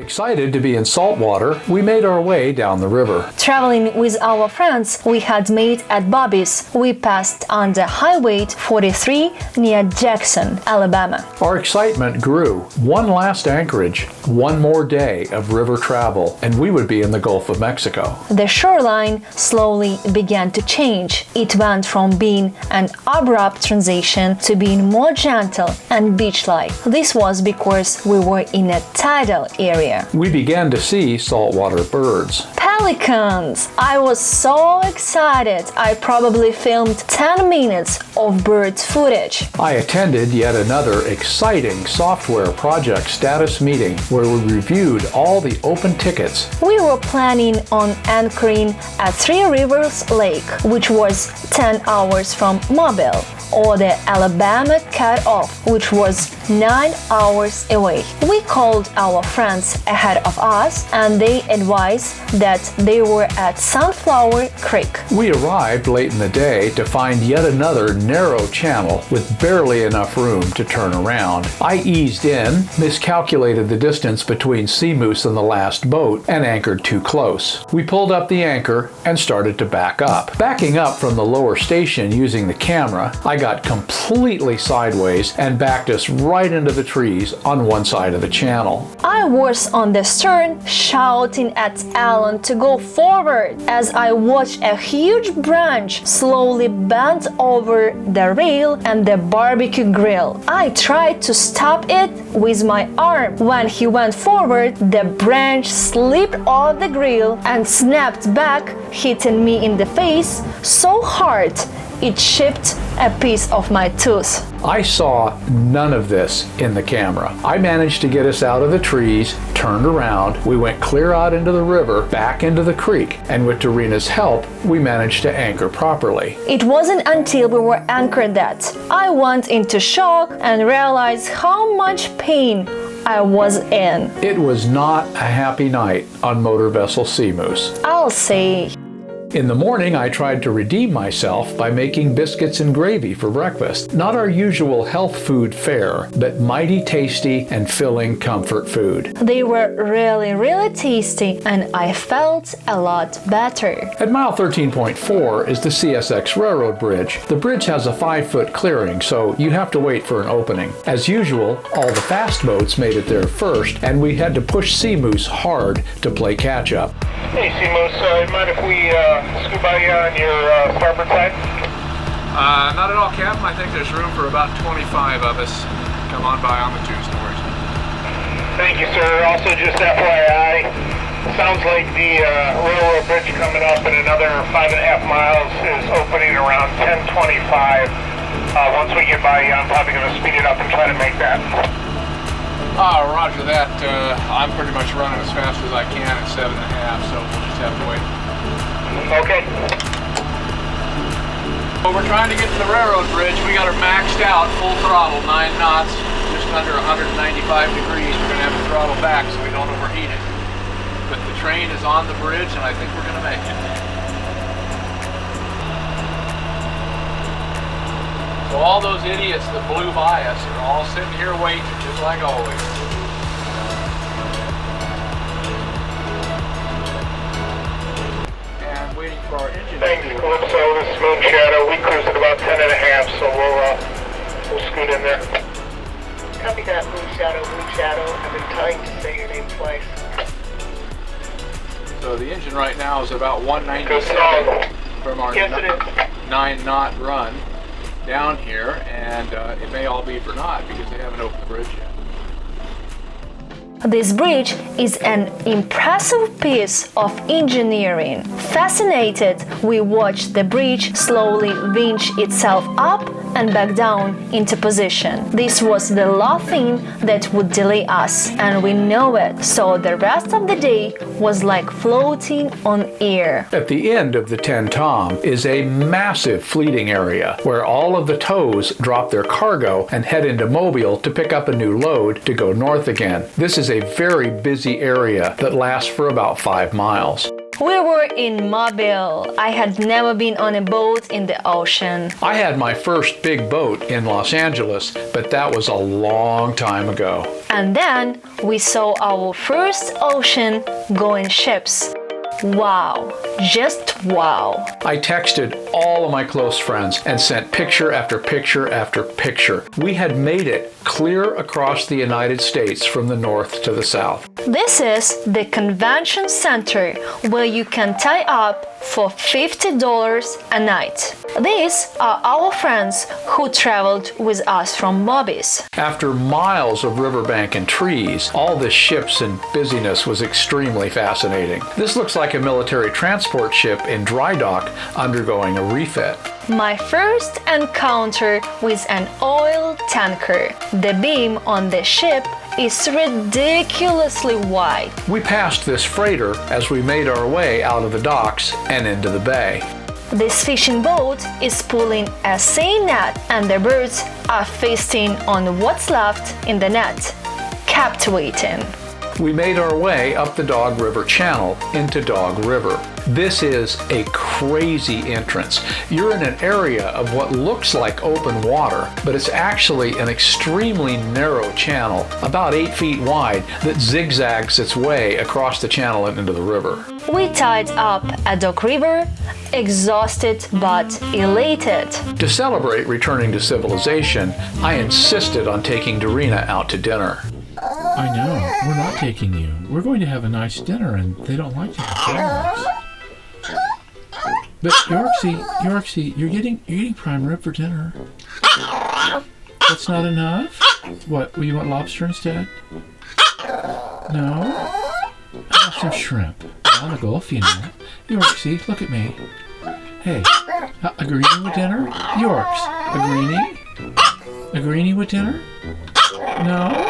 Excited to be in saltwater, we made our way down the river. Traveling with our friends we had made at Bobby's, we passed under Highway 43 near Jackson, Alabama. Our excitement grew. One last anchorage, one more day of river travel, and we would be in the Gulf of Mexico. The shoreline slowly began to change. It went from being an abrupt transition to being more gentle and beach-like. This was because we were in a tidal area. We began to see saltwater birds. Pelicans! I was so excited I probably filmed 10 minutes of bird footage. I attended yet another exciting software project status meeting where we reviewed all the open tickets. We were planning on anchoring at Three Rivers Lake, which was 10 hours from Mobile, or the Alabama Cutoff, which was 9 hours away. We called our friends ahead of us and they advised that they were at Sunflower Creek. We arrived late in the day to find yet another narrow channel with barely enough room to turn around. I eased in, miscalculated the distance between Sea Moose and the last boat, and anchored too close. We pulled up the anchor and started to back up. Backing up from the lower station using the camera, I got completely sideways and backed us right into the trees on one side of the channel. I was on the stern shouting at Alan to go forward as I watched a huge branch slowly bend over the rail and the barbecue grill. I tried to stop it with my arm. When he went forward, the branch slipped off the grill and snapped back, hitting me in the face so hard it chipped a piece of my tooth. I saw none of this in the camera. I managed to get us out of the trees, turned around, we went clear out into the river, back into the creek, and with Darina's help, we managed to anchor properly. It wasn't until we were anchored that I went into shock and realized how much pain I was in. It was not a happy night on motor vessel Sea Moose. I'll say. In the morning, I tried to redeem myself by making biscuits and gravy for breakfast. Not our usual health food fare, but mighty tasty and filling comfort food. They were really tasty and I felt a lot better. At mile 13.4 is the CSX Railroad Bridge. The bridge has a 5-foot clearing, so you have to wait for an opening. As usual, all the fast boats made it there first, and we had to push Sea Moose hard to play catch up. Hey, Sea Moose, mind if we scoot by you on your starboard side? Not at all, Captain. I think there's room for about 25 of us. Come on by on the twos, no worries. Thank you, sir. Also, just FYI, sounds like the railroad bridge coming up in another 5.5 miles is opening around 10:25. Once we get by you, I'm probably going to speed it up and try to make that. Roger that. I'm pretty much running as fast as I can at 7.5, so we'll just have to wait. Okay. Well, we're trying to get to the railroad bridge. We got her maxed out, full throttle, 9 knots, just under 195 degrees. We're going to have to throttle back so we don't overheat it. But the train is on the bridge, and I think we're going to make it. So all those idiots that blew by us are all sitting here waiting, just like always. And waiting for our engine. Thanks, Calypso. This is Moon Shadow. We cruise at about 10.5, so we'll scoot in there. Copy that, Moon Shadow, Moon Shadow. I've been trying to say your name twice. So the engine right now is about 197 from our 9-knot run down here, and it may all be for naught because they haven't opened the bridge yet. This bridge is an impressive piece of engineering. Fascinated, we watched the bridge slowly winch itself up and back down into position. This was the last thing that would delay us, and we know it, so the rest of the day was like floating on air. At the end of the 10 Tom is a massive fleeting area where all of the tows drop their cargo and head into Mobile to pick up a new load to go north again. This is a very busy area that lasts for about 5 miles. We were in Mobile. I had never been on a boat in the ocean. I had my first big boat in Los Angeles, but that was a long time ago. And then we saw our first ocean-going ships. Wow, just wow. I texted all of my close friends and sent picture after picture after picture. We had made it clear across the United States from the north to the south. This is the convention center where you can tie up for $50 a night. These are our friends who traveled with us from Bobby's. After miles of riverbank and trees, all the ships and busyness was extremely fascinating. This looks like a military transport ship in dry dock undergoing a refit. My first encounter with an oil tanker. The beam on the ship is ridiculously wide. We passed this freighter as we made our way out of the docks and into the bay. This fishing boat is pulling a seine net and the birds are feasting on what's left in the net, captivating. We made our way up the Dog River Channel into Dog River. This is a crazy entrance. You're in an area of what looks like open water, but it's actually an extremely narrow channel, about 8 feet wide, that zigzags its way across the channel and into the river. We tied up at Dog River, exhausted but elated. To celebrate returning to civilization, I insisted on taking Darina out to dinner. I know. We're not taking you. We're going to have a nice dinner, and they don't like to have dogs. But Yorksie, you're getting prime rib for dinner. That's not enough? What, you want lobster instead? No? How about some shrimp? On the Gulf, you know. Yorksie, look at me. Hey, a greenie with dinner? Yorks, a greenie? A greenie with dinner? No?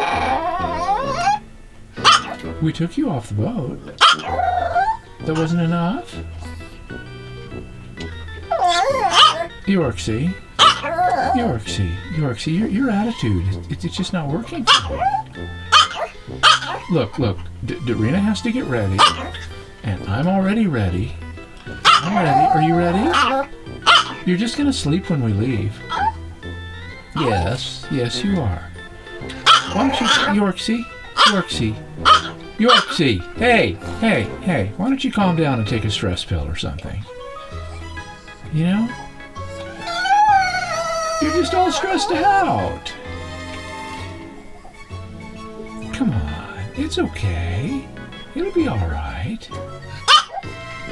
We took you off the boat. That wasn't enough? Yorksie, your attitude, it's just not working for me. Look, Darina has to get ready, and I'm already ready. I'm ready. Are you ready? You're just gonna sleep when we leave. Yes, you are. Why don't you, Yorksie, hey, why don't you calm down and take a stress pill or something? You know? You're just all stressed out. Come on, it's okay. It'll be all right.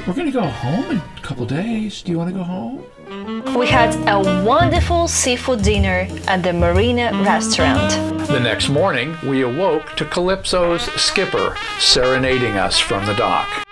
We're gonna go home in a couple days. Do you want to go home? We had a wonderful seafood dinner at the Marina restaurant. The next morning, we awoke to Calypso's skipper serenading us from the dock.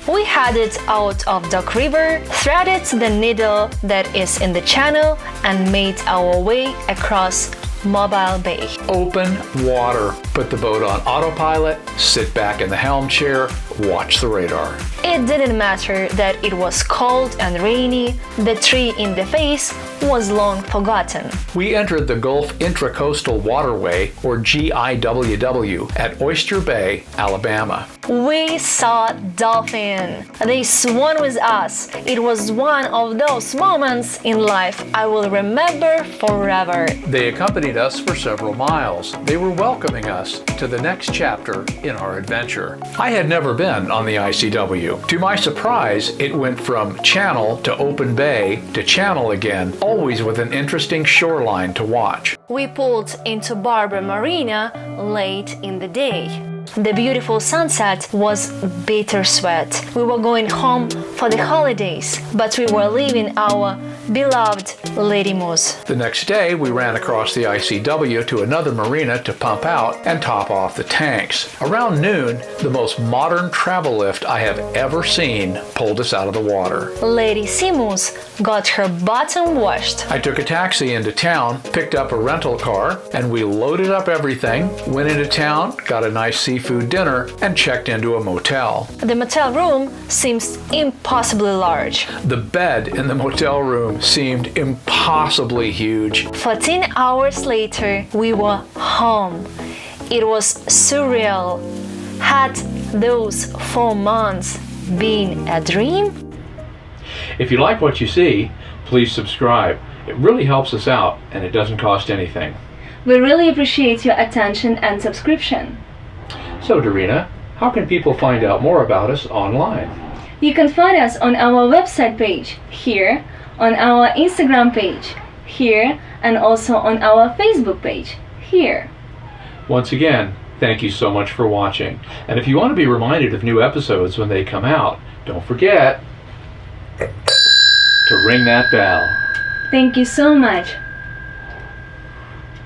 We headed out of Dog River, threaded the needle that is in the channel, and made our way across Mobile Bay. Open water. Put the boat on autopilot, sit back in the helm chair, watch the radar. It didn't matter that it was cold and rainy, the tree in the face was long forgotten. We entered the Gulf Intracoastal Waterway, or GIWW, at Oyster Bay, Alabama. We saw dolphin. They swam with us. It was one of those moments in life I will remember forever. They accompanied us for several miles. They were welcoming us to the next chapter in our adventure. I had never been on the ICW. To my surprise, it went from channel to open bay to channel again, always with an interesting shoreline to watch. We pulled into Barber Marina late in the day. The beautiful sunset was bittersweet. We were going home for the holidays, but we were leaving our beloved Lady Moose. The next day, we ran across the ICW to another marina to pump out and top off the tanks. Around noon, the most modern travel lift I have ever seen pulled us out of the water. Lady Sea Moose got her bottom washed. I took a taxi into town, picked up a rental car, and we loaded up everything, went into town, got a nice seafood dinner, and checked into a motel. The motel room seems impossibly large. The bed in the motel room seemed impossibly huge. 14 hours later, we were home. It was surreal. Had those 4 months been a dream? If you like what you see, please subscribe. It really helps us out, and it doesn't cost anything. We really appreciate your attention and subscription. So, Darina, how can people find out more about us online? You can find us on our website page, here, on our Instagram page, here, and also on our Facebook page, here. Once again, thank you so much for watching. And if you want to be reminded of new episodes when they come out, don't forget to ring that bell. Thank you so much.